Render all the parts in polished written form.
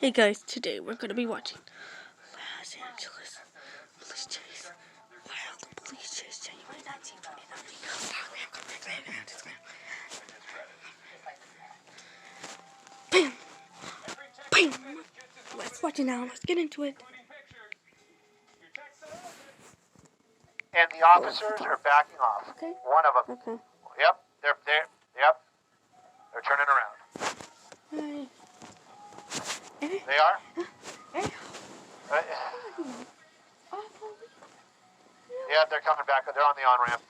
Hey guys, today we're going to be watching Los Angeles police chase. Wild police chase, January 19, 2019. Bam! Bam! Let's watch it now. Let's get into it. And the officers are backing off. Okay. One of them. Okay. Yep. Yep. They're turning around. They are? Yeah, they're coming back. They're on the on-ramp.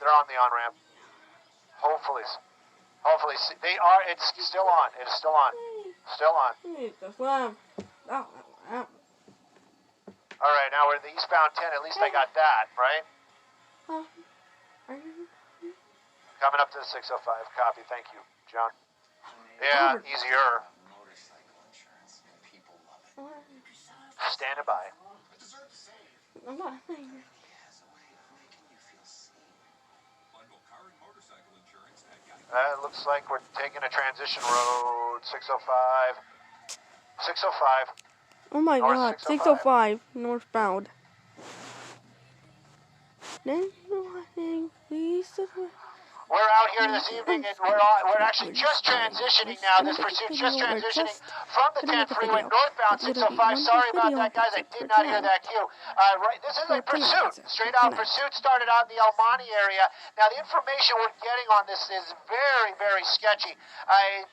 Hopefully. They are. It's still on. It is still on. All right, now we're in the eastbound 10. At least I got that, right? Coming up to the 605. Copy. Thank you, John. Yeah, easier. Standing by. I'm not saying. It looks like we're taking a transition road. 605. 605. Oh my North god, 605. 605 northbound. We're out here this evening, and we're actually just transitioning now. This pursuit's just transitioning from the 10 freeway northbound 605. Sorry about that, guys. I did not hear that cue. This is a pursuit. Straight out pursuit started out in the El Monte area. Now, the information we're getting on this is very, very sketchy.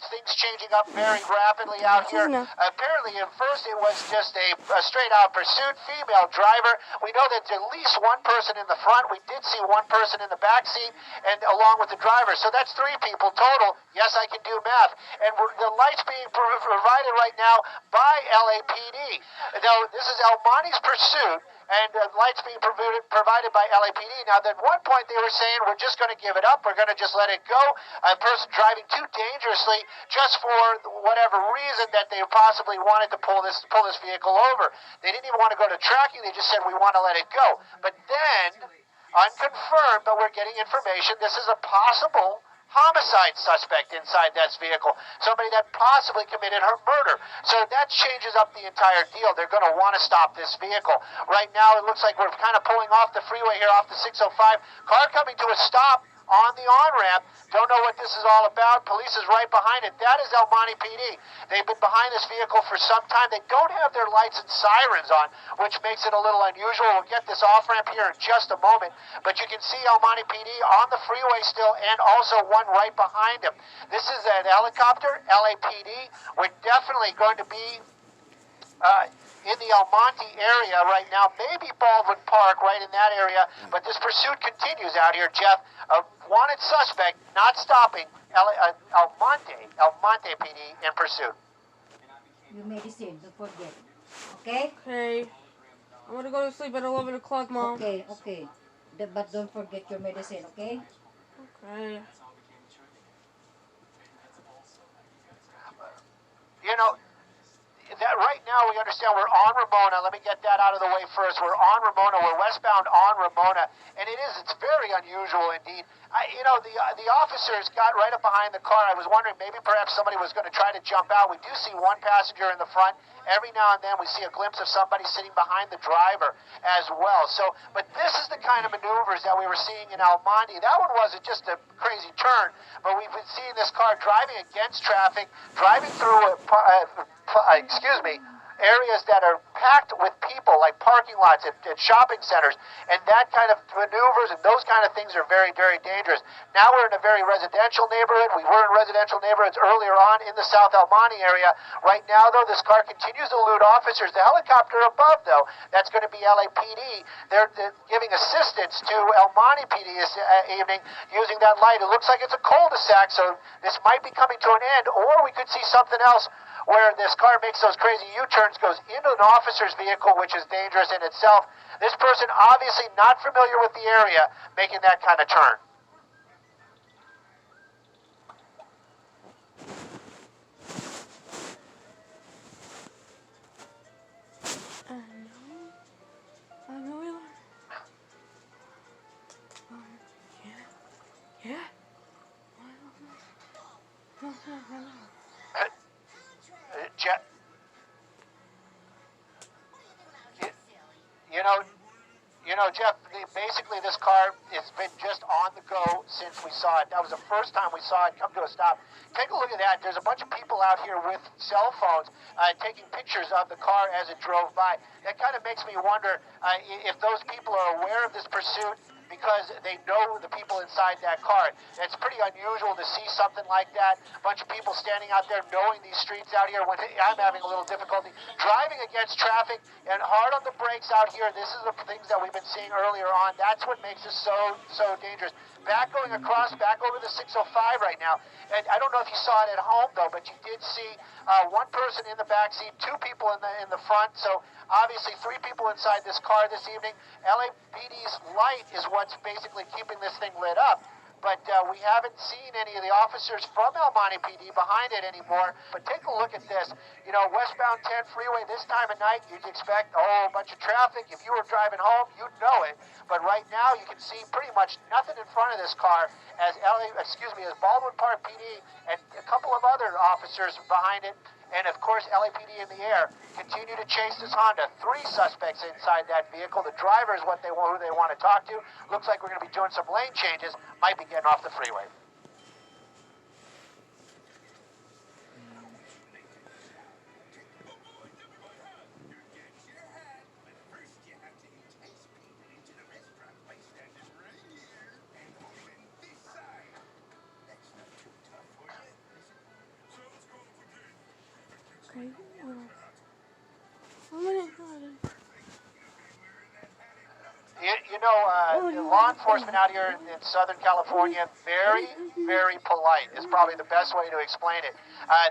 Things changing up very rapidly out here. Apparently, at first, it was just a straight out pursuit. Female driver. We know that at least one person in the front. We did see one person in the back seat, and along with the driver. So that's 3 people total. Yes, I can do math. And the lights being provided right now by LAPD. Now, this is El Monte's pursuit, and lights being provided by LAPD. Now, at one point they were saying, we're just going to give it up. We're going to just let it go. A person driving too dangerously just for whatever reason that they possibly wanted to pull this vehicle over. They didn't even want to go to tracking. They just said, we want to let it go. But then, unconfirmed, but we're getting information, this is a possible homicide suspect inside that vehicle. Somebody that possibly committed her murder. So that changes up the entire deal. They're going to want to stop this vehicle. Right now, it looks like we're kind of pulling off the freeway here off the 605. Car coming to a stop on the on-ramp. Don't know what this is all about. Police is right behind it. That is El Monte PD. They've been behind this vehicle for some time. They don't have their lights and sirens on, which makes it a little unusual. We'll get this off-ramp here in just a moment. But you can see El Monte PD on the freeway still, and also one right behind him. This is an helicopter, LAPD. We're definitely going to be in the El Monte area right now, maybe Baldwin Park, right in that area, but this pursuit continues out here, Jeff. A wanted suspect not stopping El Monte PD in pursuit. Your medicine, don't forget. Okay? Okay. I'm gonna go to sleep at 11 o'clock, Mom. Okay. But don't forget your medicine, okay? Okay. You know, that right now we understand we're on Ramona. Let me get that out of the way first. We're on Ramona. We're westbound on Ramona, and it's very unusual indeed. The officers got right up behind the car. I was wondering maybe perhaps somebody was going to try to jump out. We do see one passenger in the front. Every now and then we see a glimpse of somebody sitting behind the driver as well. So, but this is the kind of maneuvers that we were seeing in El Monte. That one wasn't just a crazy turn, but we've been seeing this car driving against traffic, driving through areas that are packed with people, like parking lots and shopping centers, and that kind of maneuvers and those kind of things are very, very dangerous. Now we're in a very residential neighborhood. We were in residential neighborhoods earlier on in the South El Monte area. Right now, though, this car continues to elude officers. The helicopter above, though, that's going to be LAPD. They're giving assistance to El Monte PD this evening using that light. It looks like it's a cul-de-sac, so this might be coming to an end, or we could see something else where this car makes those crazy U-turns, goes into an officer's vehicle, which is dangerous in itself. This person obviously not familiar with the area, making that kind of turn. I know. Yeah. Jeff, basically this car has been just on the go since we saw it. That was the first time we saw it come to a stop. Take a look at that. There's a bunch of people out here with cell phones taking pictures of the car as it drove by. That kind of makes me wonder if those people are aware of this pursuit because they know the people inside that car. It's pretty unusual to see something like that. A bunch of people standing out there knowing these streets out here when I'm having a little difficulty driving against traffic and hard on the brakes out here. This is the things that we've been seeing earlier on. That's what makes this so dangerous. Back going across, back over the 605 right now. And I don't know if you saw it at home though, but you did see one person in the back seat, two people in the front. So obviously 3 people inside this car this evening. LAPD's light is what's basically keeping this thing lit up. But we haven't seen any of the officers from El Monte PD behind it anymore. But take a look at this. Westbound 10 freeway this time of night, you'd expect a bunch of traffic. If you were driving home, you'd know it. But right now, you can see pretty much nothing in front of this car as Baldwin Park PD and a couple of other officers behind it. And of course, LAPD in the air continue to chase this Honda. 3 suspects inside that vehicle. The driver is who they want to talk to. Looks like we're going to be doing some lane changes. Might be getting off the freeway. Okay. Law enforcement out here in Southern California, very, very polite is probably the best way to explain it.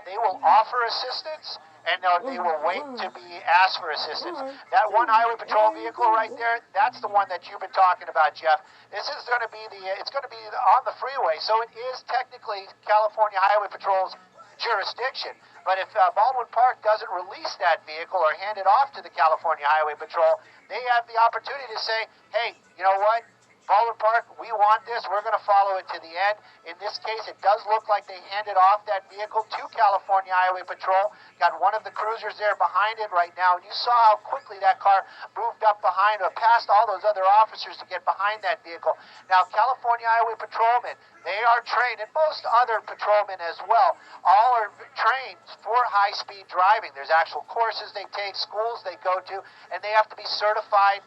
They will offer assistance, and they will wait to be asked for assistance. That one highway patrol vehicle right there, that's the one that you've been talking about, Jeff. This is going to be it's going to be on the freeway, so it is technically California Highway Patrol's jurisdiction. But if Baldwin Park doesn't release that vehicle or hand it off to the California Highway Patrol, they have the opportunity to say, hey, you know what? Baldwin Park, we want this. We're going to follow it to the end. In this case, it does look like they handed off that vehicle to California Highway Patrol. Got one of the cruisers there behind it right now. And you saw how quickly that car moved up behind or past all those other officers to get behind that vehicle. Now, California Highway Patrolmen, they are trained, and most other patrolmen as well, all are trained for high-speed driving. There's actual courses they take, schools they go to, and they have to be certified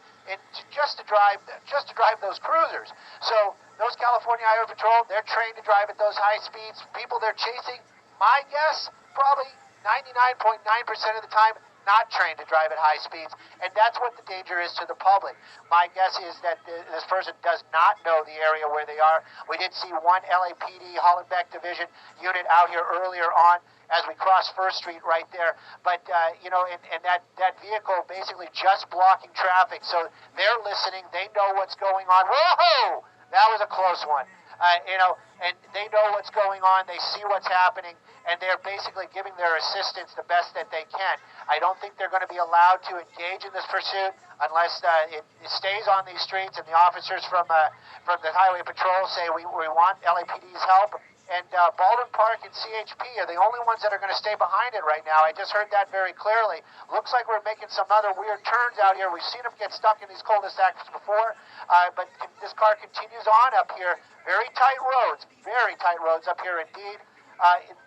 just to drive those cruisers. So those California Highway Patrol, they're trained to drive at those high speeds. People they're chasing, my guess, probably 99.9% of the time, not trained to drive at high speeds, and that's what the danger is to the public. My guess is that this person does not know the area where they are. We did see one LAPD Hollenbeck Division unit out here earlier on as we cross First Street right there. But, and that vehicle basically just blocking traffic. So they're listening. They know what's going on. Whoa! That was a close one. And they know what's going on. They see what's happening. And they're basically giving their assistance the best that they can. I don't think they're going to be allowed to engage in this pursuit unless it stays on these streets and the officers from the Highway Patrol say we want LAPD's help. And Baldwin Park and CHP are the only ones that are going to stay behind it right now. I just heard that very clearly. Looks like we're making some other weird turns out here. We've seen them get stuck in these cul-de-sacs before, but this car continues on up here. Very tight roads up here indeed.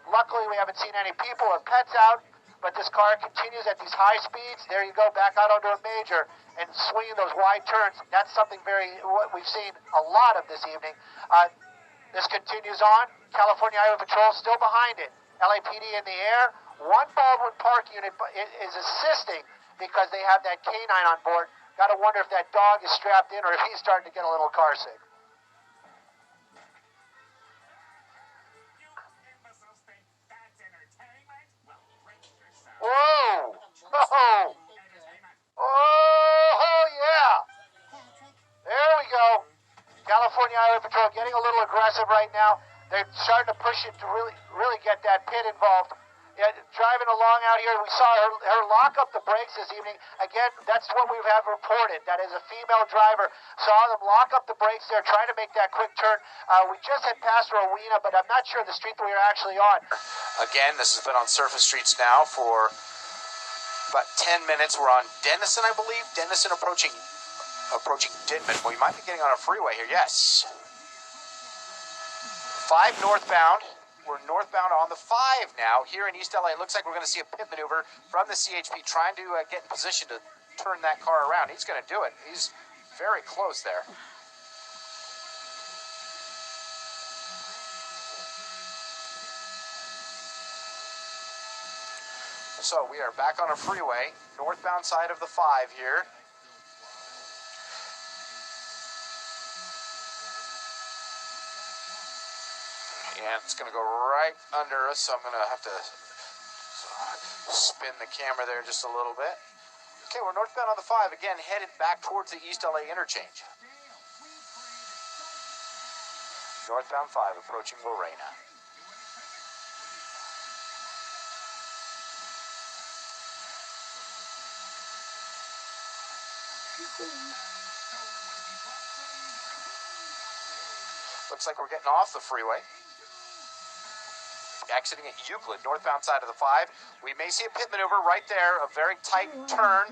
Luckily, we haven't seen any people or pets out, but this car continues at these high speeds. There you go, back out onto a major and swinging those wide turns. That's something what we've seen a lot of this evening. This continues on. California Highway Patrol still behind it. LAPD in the air. One Baldwin Park unit is assisting because they have that canine on board. Got to wonder if that dog is strapped in or if he's starting to get a little car sick. Whoa! Oh, yeah! There we go. California Highway Patrol getting a little aggressive right now. They're starting to push it to really get that pit involved. Yeah, driving along out here, we saw her lock up the brakes this evening. Again, that's what we have reported. That is a female driver. Saw them lock up the brakes there, trying to make that quick turn. We just had passed Rowena, but I'm not sure the street that we were actually on. Again, this has been on surface streets now for about 10 minutes. We're on Denison, I believe. Denison approaching approaching Ditman. We might be getting on a freeway here. Yes. 5 northbound. We're northbound on the 5 now here in East LA. It looks like we're going to see a pit maneuver from the CHP trying to get in position to turn that car around. He's going to do it. He's very close there. So we are back on a freeway, northbound side of the 5 here. And it's going to go right under us, so I'm going to have to spin the camera there just a little bit. Okay, we're northbound on the 5, again, headed back towards the East LA interchange. Northbound 5, approaching Lorena. Looks like we're getting off the freeway. Exiting at Euclid, northbound side of the 5. We may see a pit maneuver right there, a very tight turn.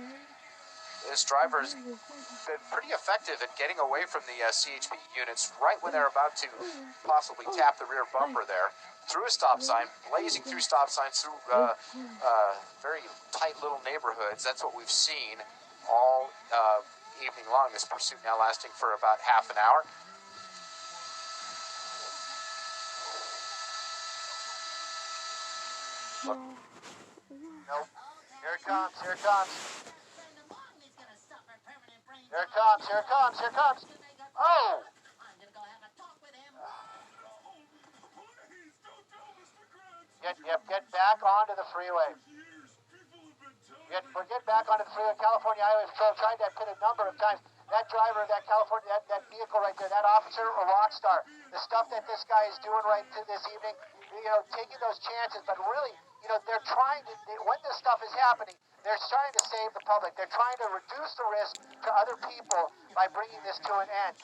This driver has been pretty effective at getting away from the CHP units right when they're about to possibly tap the rear bumper there. Through a stop sign, blazing through stop signs, through very tight little neighborhoods. That's what we've seen all evening long. This pursuit now lasting for about half an hour. Look. Nope. Here it comes, here it comes. Here it comes, here it comes, here it comes. Oh! Get back onto the freeway. Get back onto the freeway. California Highway Patrol tried that pit a number of times. That driver, that California, that vehicle right there, that officer, a rock star. The stuff that this guy is doing right this evening, taking those chances, but really, they're trying to, when this stuff is happening, they're trying to save the public. They're trying to reduce the risk to other people by bringing this to an end.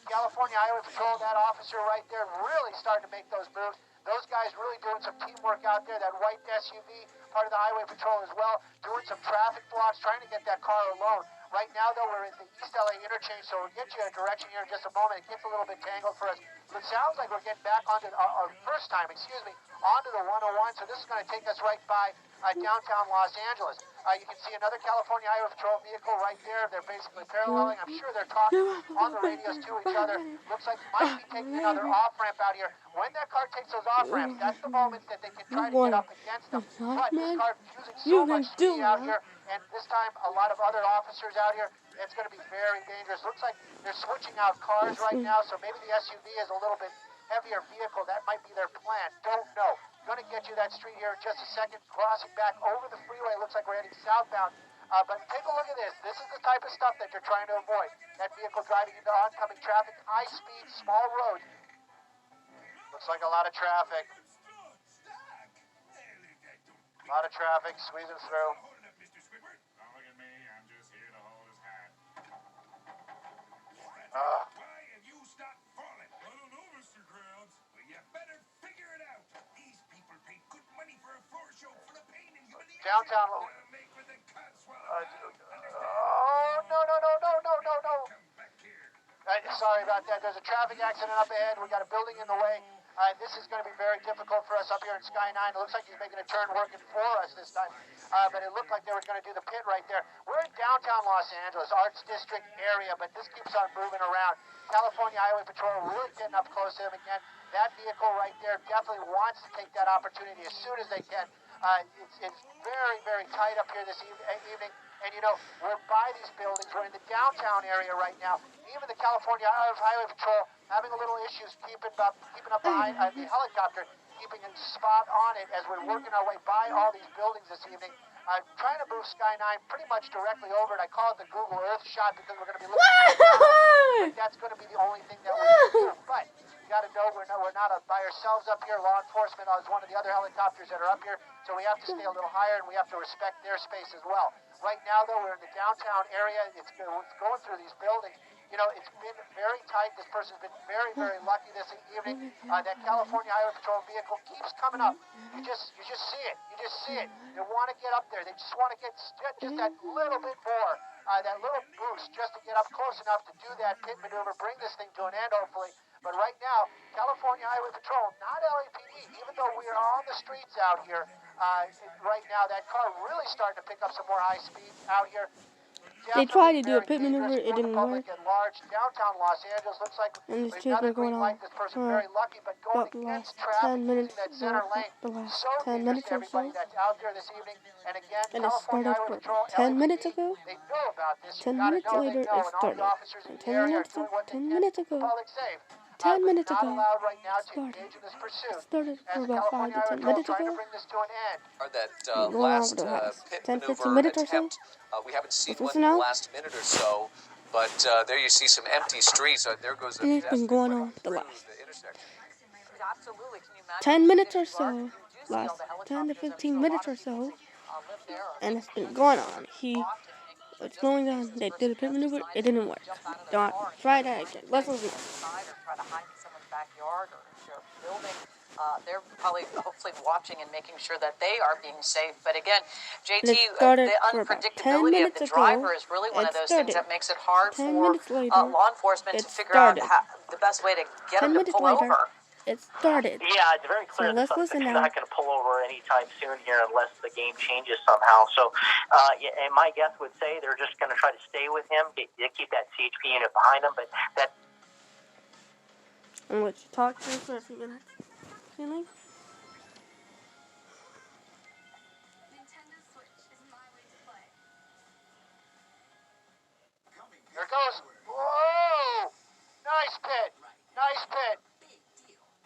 California Highway Patrol, that officer right there, really starting to make those moves. Those guys really doing some teamwork out there. That white SUV, part of the Highway Patrol as well, doing some traffic blocks, trying to get that car alone. Right now, though, we're at the East LA interchange, so we'll get you a direction here in just a moment. It gets a little bit tangled for us. It sounds like we're getting back onto our first time, onto the 101. So this is going to take us right by downtown Los Angeles. You can see another California Highway Patrol vehicle right there. They're basically paralleling. I'm sure they're talking on the radios to each other. Looks like might be taking another off-ramp out here. When that car takes those off-ramps, that's the moment that they can try to get up against them. But this car using so much speed out here, and this time a lot of other officers out here, it's going to be very dangerous. Looks like they're switching out cars right now, so maybe the SUV is a little bit heavier vehicle. That might be their plan. Don't know. Going to get you that street here in just a second. Crossing back over the freeway. Looks like we're heading southbound. But take a look at this. This is the type of stuff that you're trying to avoid. That vehicle driving into oncoming traffic, high speed, small roads. Looks like a lot of traffic. A lot of traffic squeezing through. Downtown. Oh, no. Sorry about that. There's a traffic accident up ahead. We got a building in the way. This is going to be very difficult for us up here in Sky 9. It looks like he's making a turn working for us this time. But it looked like they were going to do the pit right there. We're in downtown Los Angeles, Arts District area, but this keeps on moving around. California Highway Patrol really getting up close to them again. That vehicle right there definitely wants to take that opportunity as soon as they can. It's very, very tight up here this evening. And, we're by these buildings. We're in the downtown area right now. Even the California Highway Patrol having a little issues keeping up behind the helicopter, keeping a spot on it as we're working our way by all these buildings this evening. Trying to move Sky 9 pretty much directly over it. I call it the Google Earth shot because we're going to be looking at that's going to be the only thing that we can do. But you got to know we're not by ourselves up here. Law enforcement is one of the other helicopters that are up here, so we have to stay a little higher and we have to respect their space as well. Right now, though, we're in the downtown area. It's going through these buildings. You know, it's been very tight. This person's been very, very lucky this evening. That California Highway Patrol vehicle keeps coming up. You just see it. You just see it. They want to get up there. They just want to get just that little bit more, that little boost, just to get up close enough to do that pit maneuver, bring this thing to an end, hopefully. But right now, California Highway Patrol, not LAPD, even though we are on the streets out here, right now, that car really starting to pick up some more high speed out here. They tried to do a Very pit maneuver, dangerous it for the didn't public work. at large. Downtown Los Angeles looks like And this chase another been going green on light. This person for very lucky, but going about the against last traffic 10 using minutes. that center lane. The last So 10 dangerous minutes to or everybody so. that's out there this evening. And again, And it California started Highway for Patrol, 10 minutes LAPD, ago. they know about this. 10 You gotta minutes know later, they know, it and all the started. officers in And the 10 area are minutes, doing what they 10 can to minutes keep the ago. public safe. 10 But minutes not ago, allowed right now it to started. engage in this pursuit. It started As for the about 5 California to Highway 10 Patrol minutes trying ago. to bring this to an end. That Going on last for the last pit 10, 15 maneuver minutes or so. attempt, we haven't seen Was one this in the now? last minute or so, but there you see some empty streets. There goes a And it's been pedestrian going running on the through last the intersection. Absolutely. Can you imagine 10 minutes or if you are, so. you do see all Last the 10 to helicopters. I'm 15 sure a minutes lot or of people so. live there or And maybe it's been visit going there on. often, making sure It's just in going case on. this They person did a pit does maneuver. decide It to didn't work. jump out of their Don't car and try try that to again. find Let's a listen. safe side or try to hide in someone's backyard or if they're building. They're probably hopefully watching and making sure that they are being safe. But again, And it JT, started the for about 10 unpredictability of minutes the ago. driver is really one It of those things started. that makes it hard 10 for minutes later, law enforcement it to figure out started. the best way to get 10 them to minutes pull later, over. it started. Yeah, it's very So clear the let's listen suspect's now. not going to pull over anytime soon here unless the game changes somehow. So, and my guess would say they're just going to try to stay with him, keep that CHP unit behind him, but that... I'm going to talk to him for a few minutes. Feeling? Here it goes. Whoa! Nice pit. Nice pit.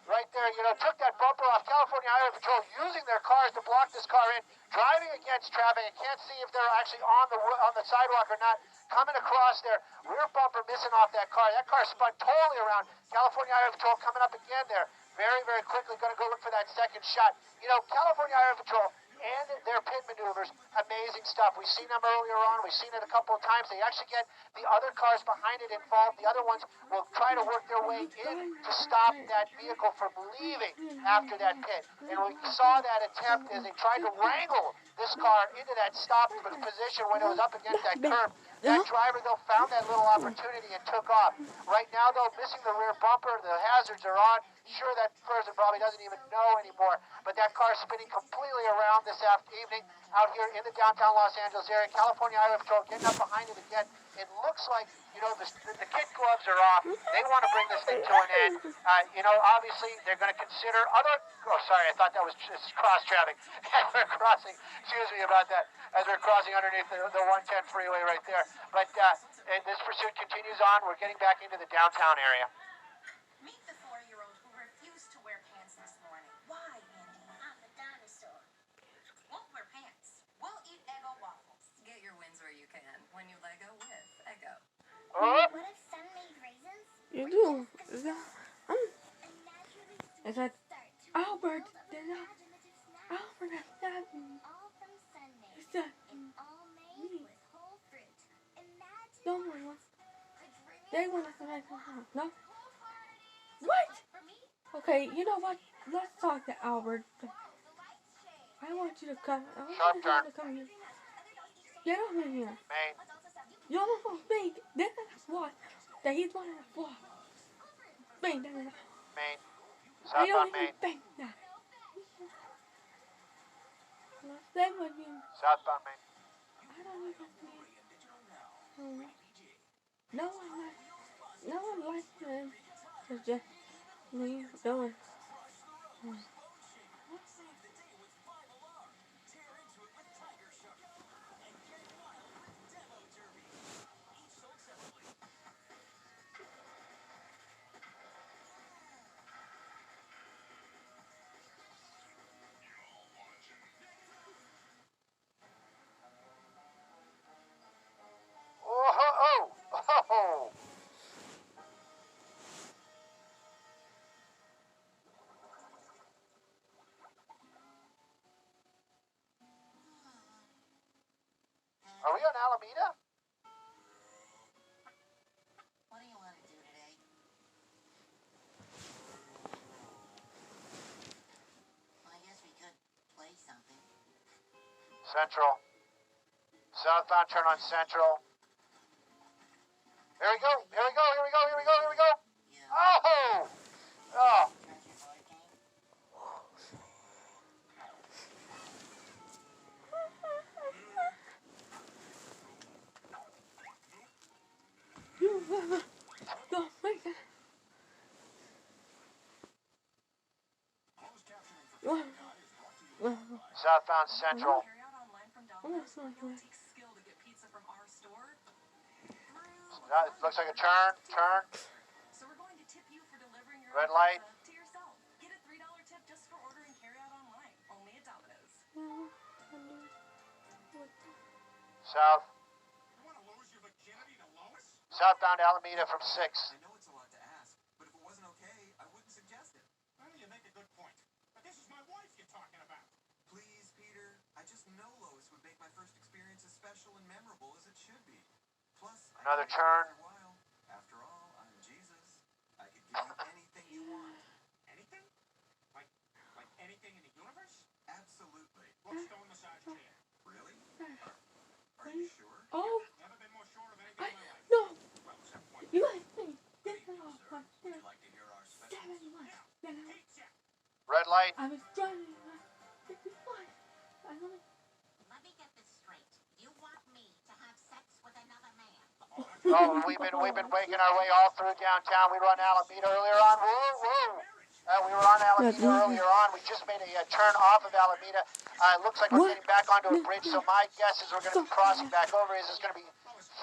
Right there, you know, took that bumper off. California Highway Patrol using their cars to block this car in, driving against traffic. I can't see if they're actually on the sidewalk or not. Coming across their rear bumper, missing off that car. That car spun totally around. California Highway Patrol coming up again there. Very, very quickly going to go look for that second shot. You know, California Highway Patrol and their pit maneuvers, amazing stuff. We've seen them earlier on. We've seen it a couple of times. They actually get the other cars behind it involved. The other ones will try to work their way in to stop that vehicle from leaving after that pit. And we saw that attempt as they tried to wrangle this car into that stop position when it was up against that curb. That driver, though, found that little opportunity and took off. Right now, though, missing the rear bumper. The hazards are on. Sure, that person probably doesn't even know anymore. But that car spinning completely around this evening out here in the downtown Los Angeles area. California Highway Patrol getting up behind it again. It looks like, you know, the kid gloves are off. They want to bring this thing to an end. You know, obviously, they're going to consider other... Oh, sorry, I thought that was just cross traffic. As we're crossing, excuse me about that, as we're crossing underneath the 110 freeway right there. But and this pursuit continues on. We're getting back into the downtown area. Meet the 4-year-old who refused to wear pants this morning. Why, Andy? I'm a dinosaur. Won't wear pants. We'll eat Eggo waffles. Get your wins where you can when you Lego with Eggo. Oh, What if sun made raisins? You do. Is that... And naturally Is that... start to Albert, build up did that... imaginative snacks. Albert, is that... All from Sunday. Is that... And all made with whole fruit. Imagine Don't worry. a dreamy They want to select one. No? What? for me. Okay, you know what? Let's talk to Albert. The lights change. I want you to come. I want Sharp you turn. to come here. Get over here. Main. You're not supposed to speak. This is what that he's wanting to for. Speak. Main. I Southbound don't Main. even think that. Let's stay with you. Southbound Main. I don't even think. No one likes him. It's just me doing. Oh. Are we on Alameda? Central. Southbound turn on Central. Here we go. Here we go. Here we go. Here we go. Here we go. Oh! Oh! Oh my god. Southbound Central. Carry out online from Domino's, or it'll take skill to get pizza from our store. Looks like a turn. Turn. So we're going to tip you for delivering your Red own light. pizza to yourself. Get a $3 tip just for ordering carry out online. Only at Domino's. South. Southbound Alameda from 6. I know it's a lot to ask, but if it wasn't okay, I wouldn't suggest it. Well, you make a good point. But this is my wife you're talking about. Please, Peter, I just know Lois would make my first experience as special and memorable as it should be. Plus, Another I can turn. for a while. After all, I'm Jesus. I could give you anything you want. Anything? Like anything in the universe? Absolutely. Look, stone massage chair. Really? Are you sure? Oh Never been more sure of anything in my life. no! Well, except one. You guys think this is all Sir, would you like to hear our special? 7 months. Then Pizza. Red light. I was driving 55. I only Let me get this straight. You want me to have sex with another man? Oh, we've been waking our way all through downtown. We were on Alameda earlier on. Woo, woo. We were on Alameda earlier on. We just made a turn off of Alameda. It looks like we're getting back onto a bridge, so my guess is we're going to be crossing back over. Is this going to be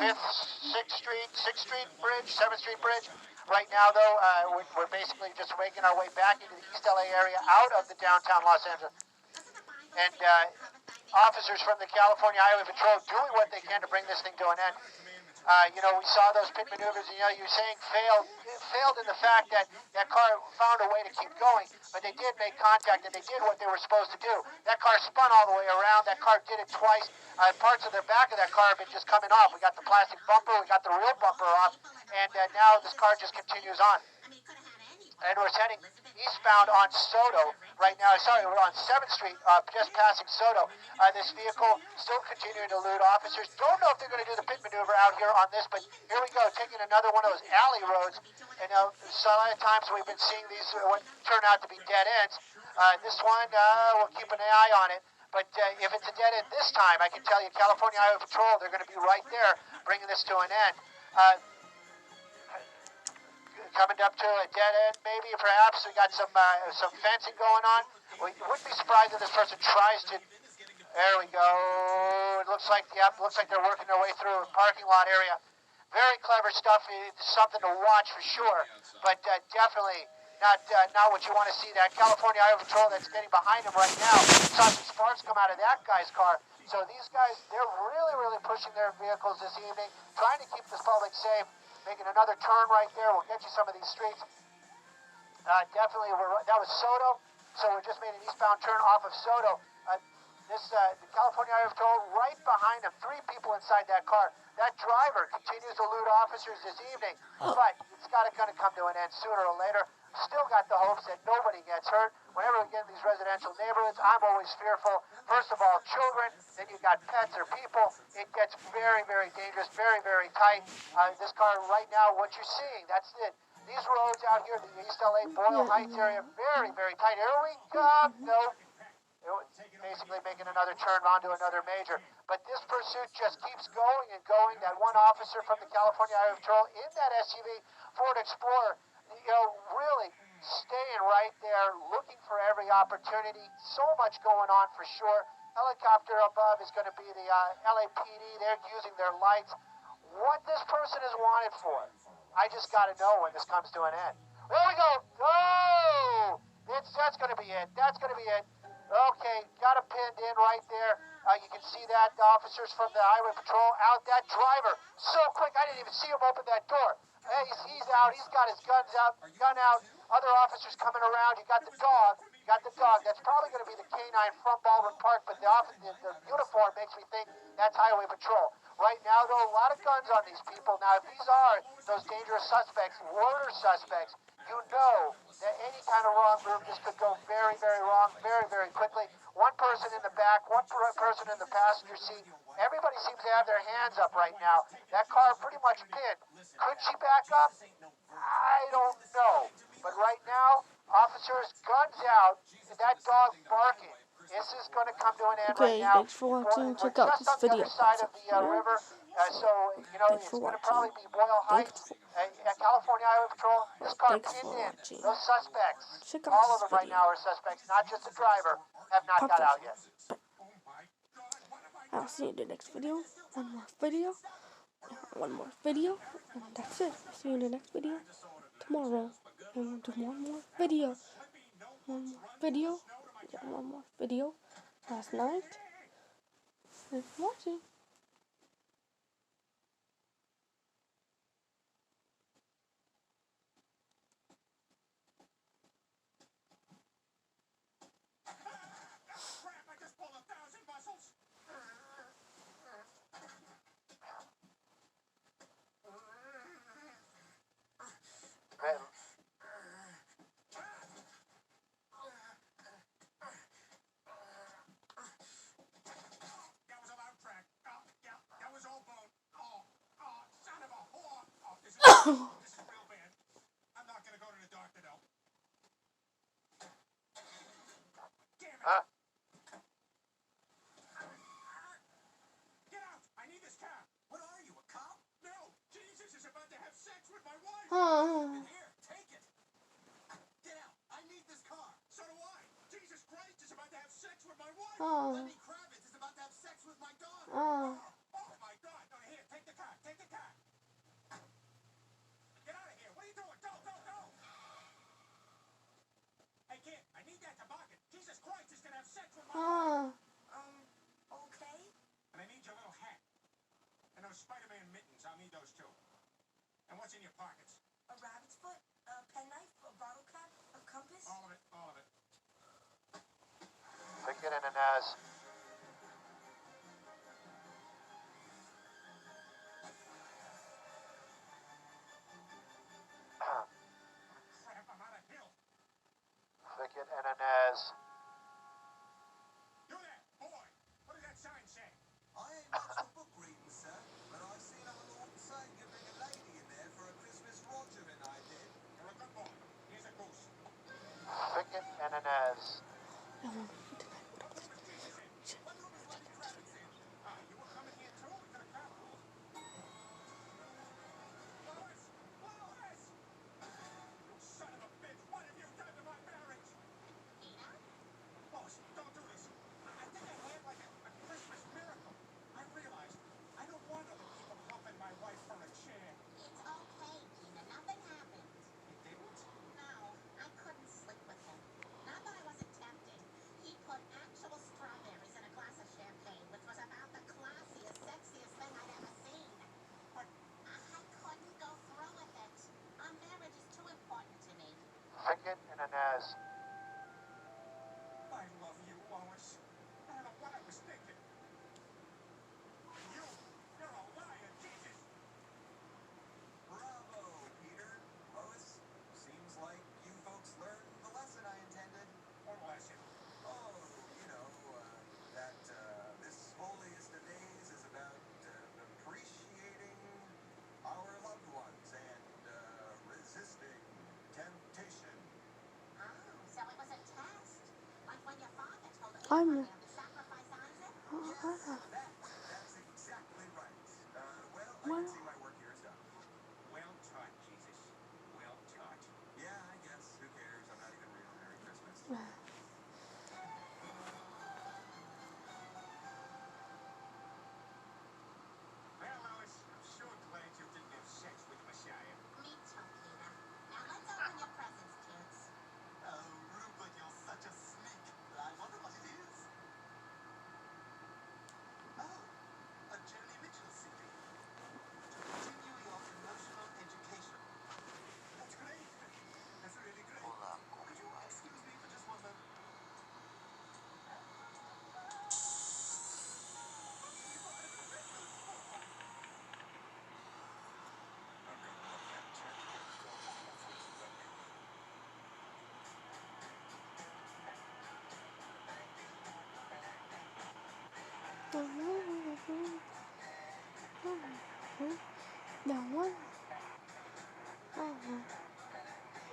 5th, 6th Street, 6th Street Bridge, 7th Street Bridge? Right now, though, we're basically just making our way back into the East LA area out of the downtown Los Angeles. And officers from the California Highway Patrol doing what they can to bring this thing to an end. We saw those pit maneuvers, and, you're saying failed in the fact that that car found a way to keep going, but they did make contact, and they did what they were supposed to do. That car spun all the way around. That car did it twice. Parts of the back of that car have been just coming off. We got the plastic bumper, we got the real bumper off, and now this car just continues on. And we're heading eastbound on Soto right now. Sorry, we're on 7th Street, just passing Soto. This vehicle still continuing to elude officers. Don't know if they're going to do the pit maneuver out here on this, but here we go, taking another one of those alley roads. And so a lot of times we've been seeing these what turn out to be dead ends. This one, we'll keep an eye on it. But if it's a dead end this time, I can tell you, California Highway Patrol, they're going to be right there bringing this to an end. Coming up to a dead end, maybe, perhaps. We got some fencing going on. We wouldn't be surprised if this person tries to. There we go. It looks like, looks like they're working their way through a parking lot area. Very clever stuff. It's something to watch for sure, but definitely not what you want to see. That California Highway Patrol that's getting behind him right now. Saw some sparks come out of that guy's car. So these guys, they're really, really pushing their vehicles this evening, trying to keep this public safe. Making another turn right there. We'll get you some of these streets. Definitely, that was Soto. So we just made an eastbound turn off of Soto. The California Highway Patrol right behind him. 3 people inside that car. That driver continues to elude officers this evening. But it's got to kind of come to an end sooner or later. Still got the hopes that nobody gets hurt. Whenever we get in these residential neighborhoods, I'm always fearful. First of all, children, then you've got pets or people. It gets very, very dangerous, very, very tight. This car right now, what you're seeing, that's it. These roads out here, the East LA, Boyle Heights area, very, very tight. Here we go. No. Basically making another turn onto another major. But this pursuit just keeps going and going. That one officer from the California Highway Patrol in that SUV, Ford Explorer, really staying right there, looking for every opportunity. So much going on for sure. Helicopter above is going to be the LAPD. They're using their lights. What this person is wanted for, I just got to know when this comes to an end. There we go. Oh! That's going to be it. That's going to be it. Okay, got it pinned in right there. You can see that. The officers from the Highway Patrol out. That driver, so quick, I didn't even see him open that door. Hey, he's out. He's got his gun out. Other officers coming around. You got the dog. That's probably going to be the K-9 from Baldwin Park, but the uniform makes me think that's Highway Patrol. Right now, though, a lot of guns on these people. Now, if these are those dangerous suspects, murder suspects, you know that any kind of wrong move, this could go very, very wrong, very, very quickly. One person in the back, one person in the passenger seat. Everybody seems to have their hands up right now. That car pretty much pinned. Could she back up? I don't know. But right now, officers, guns out, and that dog barking. This is going to come to an end right Okay, now. thanks for watching. We're Check out just this on the video. other side of the river, so, you know, Thanks it's for going to watching. probably be Boyle Heights. California Highway Patrol, this car Thanks pinned for in. watching. Those suspects, Check out all of this them right video. now are suspects, not just the driver, have not got out yet. I'll see you in the next video. One more video. One more video. And that's it. I'll see you in the next video tomorrow. And we'll do one more video. One more video. Yeah, one more video. Last night. Thanks for watching. Crap, I just pulled 1,000 muscles. That was a loud crack. Yeah, that was all bone. Son of a whore. This is real bad. I'm not gonna go to the doctor though. Damn it. Get out! I need this car. What are you, a cop? No! Jesus is about to have sex with my wife! Here, take it! Get out! I need this car! So do I! Jesus Christ is about to have sex with my wife! Lenny Kravitz is about to have sex with my daughter! Oh my God! No, here, take the car! Take the car! Get out of here! What are you doing? Go, go, go! Hey kid, I need that toboggan! Jesus Christ is gonna have sex with my wife! Okay. And I need your little hat. And those Spider-Man mittens, I'll need those too. And what's in your pockets? A rabbit's foot, a penknife, a bottle cap, a compass. All of it, all of it. Pickett and Inez. Crap, I'm out of hill. Pickett and Inez. You there, boy! What does that sign say? I ain't much for book reading, sir, but I seen on an old sign you bring a lady in there for a Christmas Roger, and I did. You're a good boy. Here's a goose. Pickett and Inez. What room is Jesus in? What room is Lenny Kravitz in? You were coming here too? We could have carpooled. Lois! Lois! You son of a bitch! What have you done to my marriage? Lois, don't do this. I think I had like a Christmas miracle. I realized I don't want other people helping my wife from a chair. It's okay, Gina. Nothing happened. It didn't? No, I couldn't sleep with him. Not that I wasn't tempted. He put actual strawberries in a glass of champagne, which was about the classiest, sexiest thing I'd ever seen. But I couldn't go through with it. Our marriage is too important to me. Pickett and Inez. I love you, Lois. I don't know what I was thinking. You're a liar, Jesus. Bravo, Peter. Lois, seems like you folks learned the lesson I intended. What lesson? Oh, you know, that this holiest of days is about appreciating our loved ones and resisting temptation. Oh, so it was a test. Like when your father told I'm- Abraham to sacrifice Isaac? That's exactly right. Well, I can see my work here is done. Well taught, Jesus. Well taught. Yeah, I guess. Who cares? I'm not even real. Merry Christmas. Well, Lois, I'm sure glad you didn't have sex with Messiah. Me too, Peter. Now let's open your presents, kids. Oh, Rupert, you're such a sneak. I wonder what it is. That one.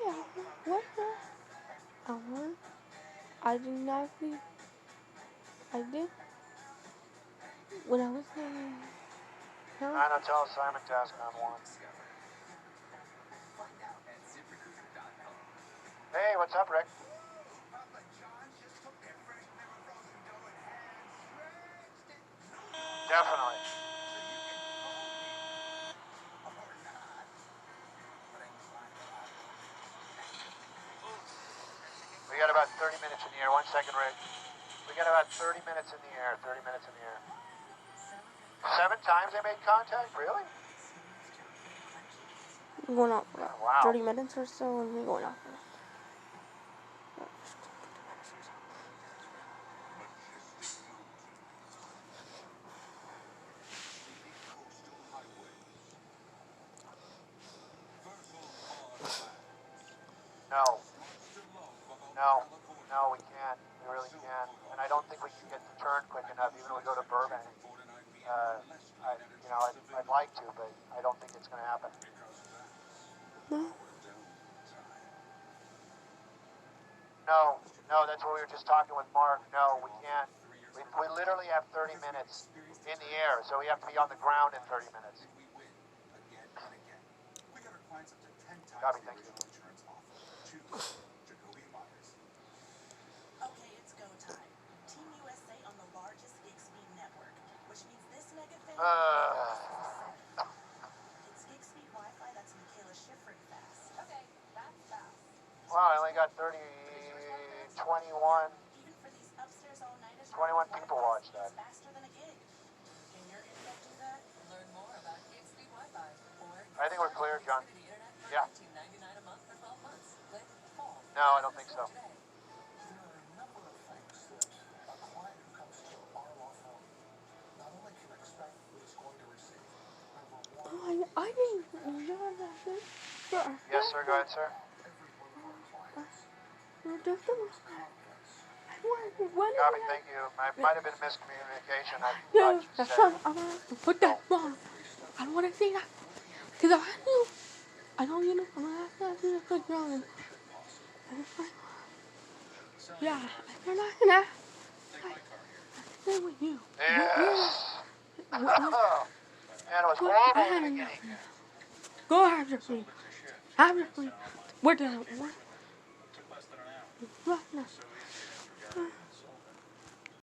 Yeah, what? I didn't actually. I did. When I was saying. Huh? 9 Hotel Simon Task on 1. Hey, what's up, Rick? Papa John's just took their fresh never frozen dough and hand stretched it. Definitely. So you can fold it. Or not. But I'm trying to act. We got about 30 minutes in the air. 1 second, Rick. We got about 30 minutes in the air. 30 minutes in the air. 7 times they made contact? Really? We're going out for Oh, wow. 30 minutes or so, and we're going out for. No. No. No, we can't. We really can't. And I don't think we can get the turn quick enough, even if we go to Burbank. I'd like to, but I don't think it's going to happen. No. No, that's what we were just talking with Mark. No, we can't. We literally have 30 minutes in the air, so we have to be on the ground in 30 minutes. Copy, thank you. Okay, it's go time. Team USA on the largest gig speed network, which means this mega thing it's gig speed Wi-Fi that's Michaela Schifrin fast. Okay, that's fast. Wow, I only got 21 Even for these upstairs all-nighters, 21 people watched that. it's faster than a gig. Can your internet do that? Learn more about gig speed Wi-Fi or I think we're clear, John. Yeah. $19.99 a month for 12 months. Click call. No, I don't think so. There are a number of things that a client who comes to our law firm not only can expect but is going to receive. Number one, I didn't know that. Yes, sir. Go ahead, sir. every one of our clients Copy, thank you. Might have been miscommunication. I No, thought you that's said. wrong. I'm gonna put that wrong. I don't want to say that. Because I know you know. I'm gonna have to put it wrong. Yeah, I'm not gonna. I stay with you. Yes. Man, it was horrible in the beginning. Go have your sleep. Have your sleep. We're done. What? No.